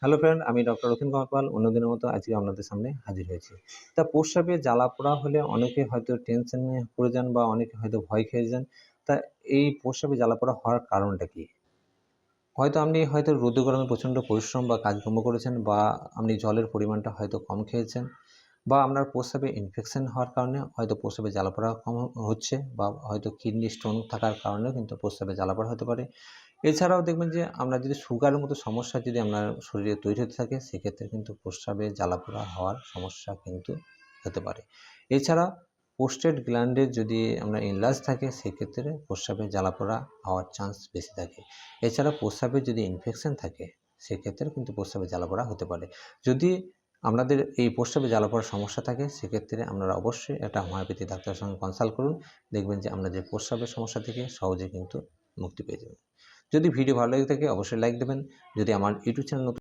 Hello friend, আমি doctor Rathin Kumar Pal অন্যদিনের মতো আজকে আপনাদের সামনে হাজির হয়েছি। তা প্রস্রাবে জ্বালা-পোড়া হলে অনেকে হয়তো টেনশনে পড়ে যান বা অনেকে হয়তো ভয় খেয়ে যান। তা এই প্রস্রাবে জ্বালা-পোড়া হওয়ার কারণটা কি? আপনি হয়তো রোদে গরমে প্রচণ্ড পরিশ্রম বা কাজকর্ম করেছেন, বা আপনি জলের পরিমাণটা হয়তো কম খেয়েছেন, বা আপনার প্রস্রাবে ইনফেকশন হওয়ার কারণে হয়তো প্রস্রাবে জ্বালা-পোড়া কম হচ্ছে, বা হয়তো কিডনি স্টোন থাকার কারণেও কিন্তু প্রস্রাবে জ্বালা-পোড়া হতে পারে। এছাড়াও দেখবেন যে আমরা যদি সুগারের মতো সমস্যা যদি আপনার শরীরে তৈরি হতে থাকে, সেক্ষেত্রে কিন্তু প্রস্রাবে জ্বালাপোড়া হওয়ার সমস্যা কিন্তু হতে পারে। এছাড়া প্রোস্টেট গ্ল্যান্ডের যদি আমরা এনলার্জ থাকে, সেক্ষেত্রে প্রস্রাবে জ্বালাপোড়া হওয়ার চান্স বেশি থাকে। এছাড়া প্রস্রাবে যদি ইনফেকশন থাকে, সেক্ষেত্রে কিন্তু প্রস্রাবে জ্বালাপোড়া হতে পারে। যদি আপনাদের এই প্রস্রাবে জ্বালাপোড়ার সমস্যা থাকে, সেক্ষেত্রে আপনারা অবশ্যই একটা হোমিওপ্যাথি ডাক্তারের সঙ্গে কনসাল্ট করুন। দেখবেন যে আপনাদের প্রস্রাবের সমস্যা থেকে সহজে কিন্তু মুক্তি পেয়ে যাবেন। যদি ভিডিও ভালো লেগে থাকে অবশ্যই লাইক দেবেন। যদি আমার ইউটিউব চ্যানেল